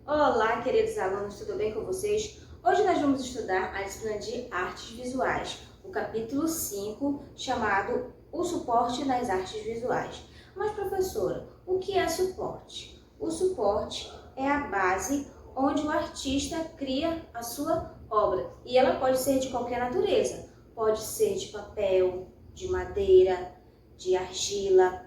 Olá, queridos alunos, tudo bem com vocês? Hoje nós vamos estudar a disciplina de Artes Visuais, o capítulo 5, chamado O Suporte nas Artes Visuais. Mas, professora, o que é suporte? O suporte é a base onde o artista cria a sua obra. E ela pode ser de qualquer natureza. Pode ser de papel, de madeira, de argila,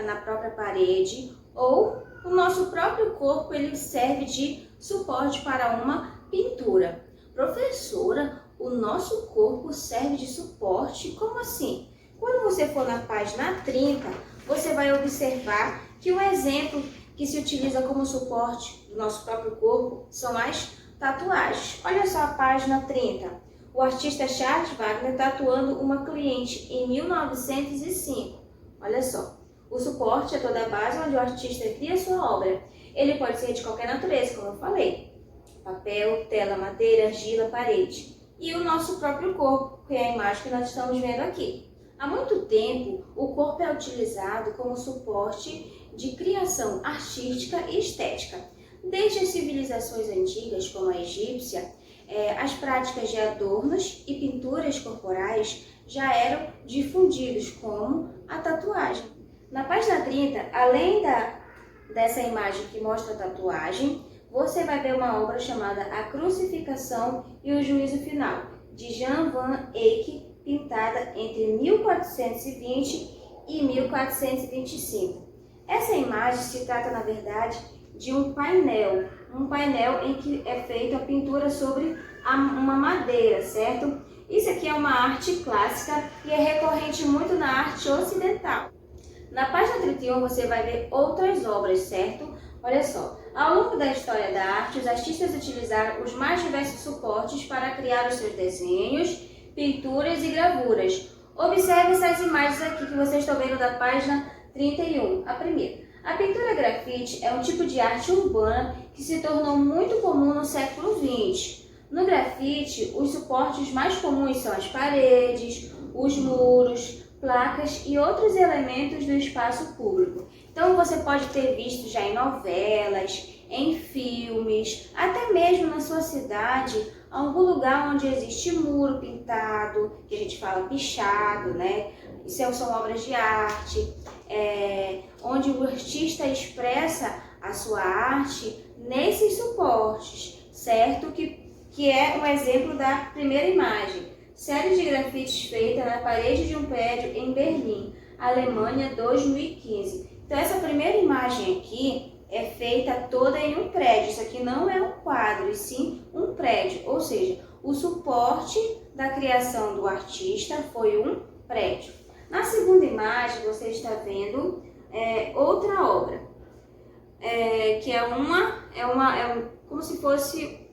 na própria parede, ou o nosso próprio corpo ele serve de suporte para uma pintura. Professora, o nosso corpo serve de suporte? Como assim? Quando você for na página 30, você vai observar que o exemplo que se utiliza como suporte do nosso próprio corpo são as tatuagens. Olha só a página 30. O artista Charles Wagner tatuando uma cliente em 1905. Olha só. O suporte é toda a base onde o artista cria sua obra. Ele pode ser de qualquer natureza, como eu falei. Papel, tela, madeira, argila, parede. E o nosso próprio corpo, que é a imagem que nós estamos vendo aqui. Há muito tempo, o corpo é utilizado como suporte de criação artística e estética. Desde as civilizações antigas, como a egípcia, as práticas de adornos e pinturas corporais já eram difundidas, como a tatuagem. Na página 30, além dessa imagem que mostra a tatuagem, você vai ver uma obra chamada A Crucificação e o Juízo Final, de Jan van Eyck, pintada entre 1420 e 1425. Essa imagem se trata, na verdade, de um painel em que é feita a pintura sobre uma madeira, certo? Isso aqui é uma arte clássica e é recorrente muito na arte ocidental. Na página 31 você vai ver outras obras, certo? Olha só, ao longo da história da arte, os artistas utilizaram os mais diversos suportes para criar os seus desenhos, pinturas e gravuras. Observe essas imagens aqui que vocês estão vendo da página 31. A primeira. A pintura grafite é um tipo de arte urbana que se tornou muito comum no século XX. No grafite, os suportes mais comuns são as paredes, os muros, placas e outros elementos do espaço público. Então você pode ter visto já em novelas, em filmes, até mesmo na sua cidade, algum lugar onde existe muro pintado, que a gente fala pichado, né? Isso são obras de arte, onde o artista expressa a sua arte nesses suportes, certo? Que é um exemplo da primeira imagem. Série de grafites feita na parede de um prédio em Berlim, Alemanha, 2015. Então, essa primeira imagem aqui é feita toda em um prédio. Isso aqui não é um quadro, e sim um prédio. Ou seja, o suporte da criação do artista foi um prédio. Na segunda imagem, você está vendo outra obra, que como se fosse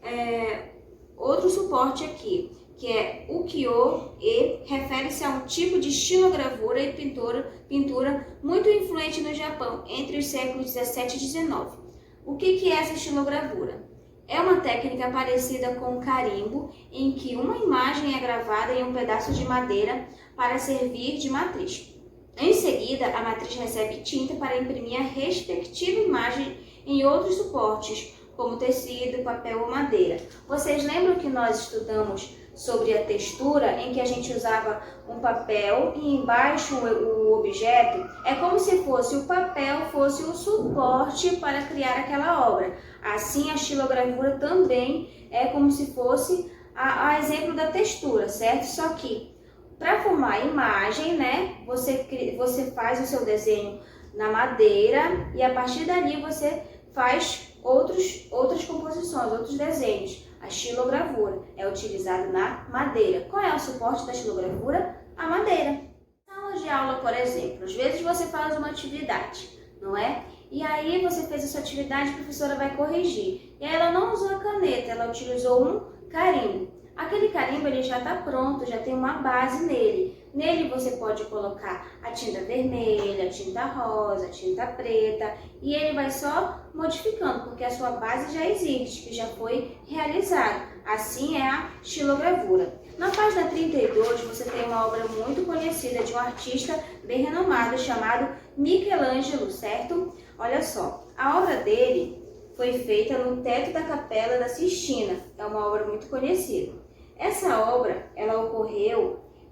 outro suporte aqui, que é ukiyo-e, refere-se a um tipo de estilogravura e pintura muito influente no Japão entre os séculos 17 e 19. O que é essa estilogravura? É uma técnica parecida com o carimbo, em que uma imagem é gravada em um pedaço de madeira para servir de matriz. Em seguida, a matriz recebe tinta para imprimir a respectiva imagem em outros suportes, como tecido, papel ou madeira. Vocês lembram que nós estudamos sobre a textura, em que a gente usava um papel e embaixo o objeto? É como se o papel fosse o suporte para criar aquela obra. Assim, a estilogravura também é como se fosse a exemplo da textura, certo? Só que, para formar a imagem, né, você faz o seu desenho na madeira e a partir dali você faz outras composições, outros desenhos. A estilogravura é utilizada na madeira. Qual é o suporte da estilogravura? A madeira. Na sala de aula, por exemplo, às vezes você faz uma atividade, não é? E aí você fez essa atividade, a professora vai corrigir. E aí ela não usou a caneta, ela utilizou um carimbo. Aquele carimbo ele já está pronto, já tem uma base nele. Nele você pode colocar a tinta vermelha, a tinta rosa, a tinta preta, e ele vai só modificando, porque a sua base já existe, que já foi realizada. Assim é a estilogravura. Na página 32 você tem uma obra muito conhecida de um artista bem renomado chamado Michelangelo, certo? Olha só, a obra dele foi feita no teto da Capela da Sistina. É uma obra muito conhecida. Essa obra,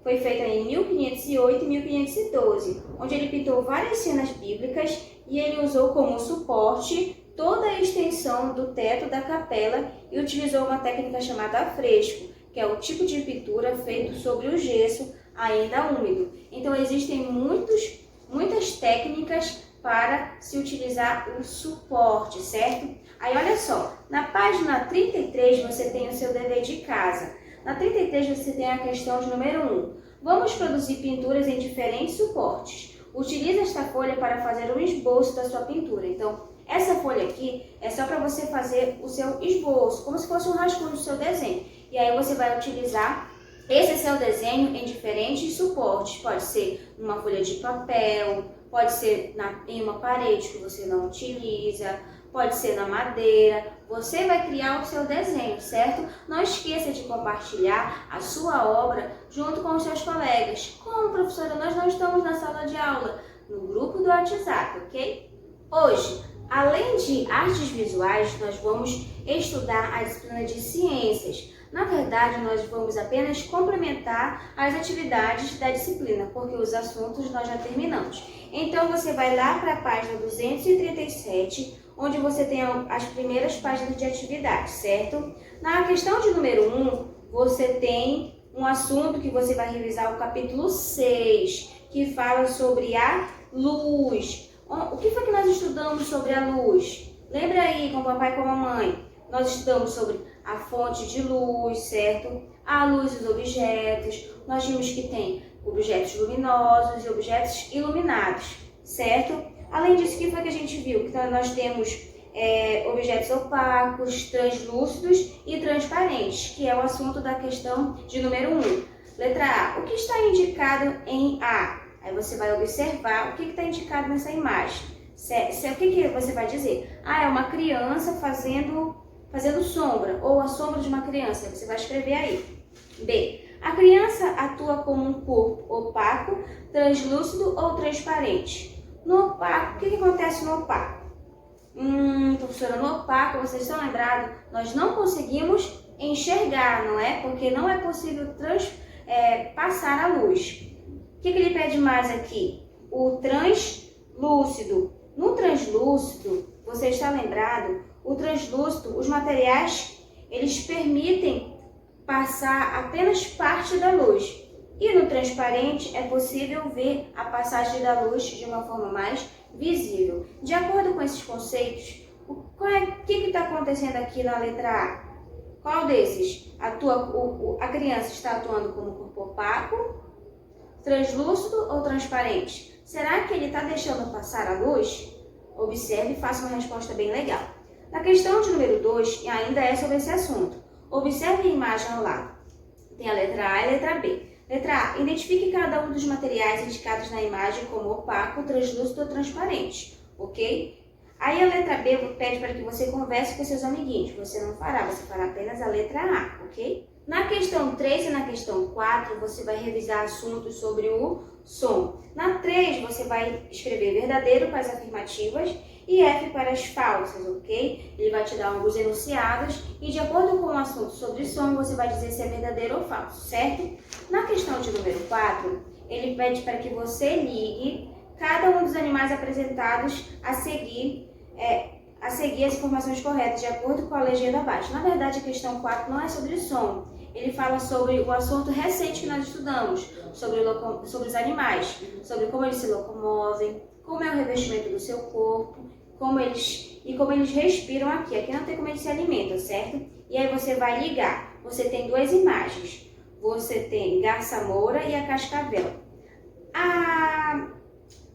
foi feita em 1508 e 1512, onde ele pintou várias cenas bíblicas e ele usou como suporte toda a extensão do teto da capela e utilizou uma técnica chamada afresco, que é o tipo de pintura feito sobre o gesso ainda úmido. Então existem muitas técnicas para se utilizar o suporte, certo? Aí olha só, na página 33 você tem o seu dever de casa. Na 33 você tem a questão de número 1. Vamos produzir pinturas em diferentes suportes. Utilize esta folha para fazer um esboço da sua pintura. Então, essa folha aqui é só para você fazer o seu esboço, como se fosse um rascunho do seu desenho. E aí você vai utilizar esse seu desenho em diferentes suportes. Pode ser numa folha de papel, pode ser em uma parede que você não utiliza, pode ser na madeira. Você vai criar o seu desenho, certo? Não esqueça de compartilhar a sua obra junto com os seus colegas. Como, professora, nós não estamos na sala de aula, no grupo do WhatsApp, ok? Hoje, além de artes visuais, nós vamos estudar a disciplina de ciências. Na verdade, nós vamos apenas complementar as atividades da disciplina, porque os assuntos nós já terminamos. Então, você vai lá para a página 237, onde você tem as primeiras páginas de atividade, certo? Na questão de número 1, você tem um assunto que você vai revisar, o capítulo 6, que fala sobre a luz. O que foi que nós estudamos sobre a luz? Lembra aí com o papai e com a mamãe? Nós estudamos sobre a fonte de luz, certo? A luz dos objetos. Nós vimos que tem objetos luminosos e objetos iluminados, certo? Além disso, o que foi que a gente viu? Que nós temos objetos opacos, translúcidos e transparentes, que é o assunto da questão de número 1. Letra A. O que está indicado em A? Aí você vai observar o que está indicado nessa imagem. O que você vai dizer? É uma criança fazendo sombra, ou a sombra de uma criança. Você vai escrever aí. B. A criança atua como um corpo opaco, translúcido ou transparente. No opaco, o que acontece no opaco? Professora, no opaco, vocês estão lembrados? Nós não conseguimos enxergar, não é? Porque não é possível passar a luz. O que ele pede mais aqui? O translúcido. No translúcido, você está lembrado? O translúcido, os materiais, eles permitem passar apenas parte da luz. E no transparente é possível ver a passagem da luz de uma forma mais visível. De acordo com esses conceitos, o que está acontecendo aqui na letra A? Qual desses? A criança está atuando como corpo opaco, translúcido ou transparente? Será que ele está deixando passar a luz? Observe e faça uma resposta bem legal. Na questão de número 2, ainda é sobre esse assunto. Observe a imagem ao lado. Tem a letra A e a letra B. Letra A. Identifique cada um dos materiais indicados na imagem como opaco, translúcido ou transparente. Ok? Aí a letra B pede para que você converse com seus amiguinhos. Você não fará, você fará apenas a letra A, ok? Na questão 3 e na questão 4, você vai revisar assuntos sobre o som. Na 3, você vai escrever verdadeiro para as afirmativas e F para as falsas, ok? Ele vai te dar alguns enunciados e, de acordo com o assunto sobre som, você vai dizer se é verdadeiro ou falso, certo? Na questão de número 4, ele pede para que você ligue cada um dos animais apresentados a seguir as informações corretas, de acordo com a legenda abaixo. Na verdade, a questão 4 não é sobre som. Ele fala sobre o assunto recente que nós estudamos, sobre os animais, sobre como eles se locomovem, como é o revestimento do seu corpo, como eles respiram aqui. Aqui não tem como eles se alimentam, certo? E aí você vai ligar. Você tem duas imagens. Você tem garça moura e a cascavel. A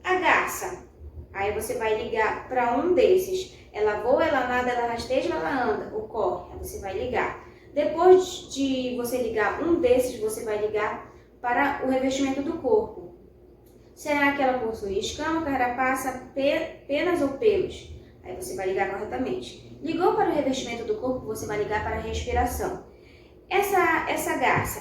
garça. Aí você vai ligar para um desses. Ela voa, ela nada, ela rasteja, ela anda, ou corre. Aí você vai ligar. Depois de você ligar um desses, você vai ligar para o revestimento do corpo. Será que ela possui escama, carapaça, penas ou pelos? Aí você vai ligar corretamente. Ligou para o revestimento do corpo, você vai ligar para a respiração. Essa garça,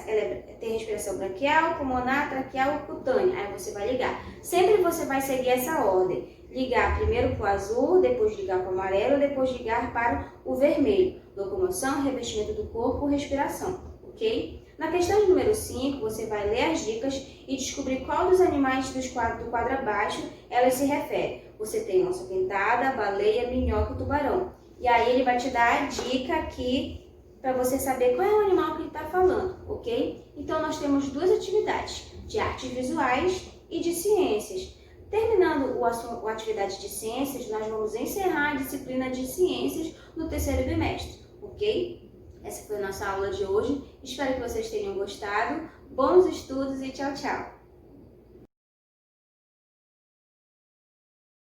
tem respiração braquial, pulmonar, traqueal ou cutânea. Aí você vai ligar. Sempre você vai seguir essa ordem. ligar primeiro para o azul, depois ligar para o amarelo, depois ligar para o vermelho. Locomoção, revestimento do corpo, respiração, ok? Na questão de número 5, você vai ler as dicas e descobrir qual dos animais do quadro abaixo elas se referem. Você tem onça pintada, baleia, minhoca e tubarão. E aí ele vai te dar a dica aqui para você saber qual é o animal que ele está falando, ok? Então nós temos duas atividades, de artes visuais e de ciências. Terminando a atividade de ciências, nós vamos encerrar a disciplina de ciências no terceiro bimestre, ok? Essa foi a nossa aula de hoje. Espero que vocês tenham gostado. Bons estudos e tchau, tchau!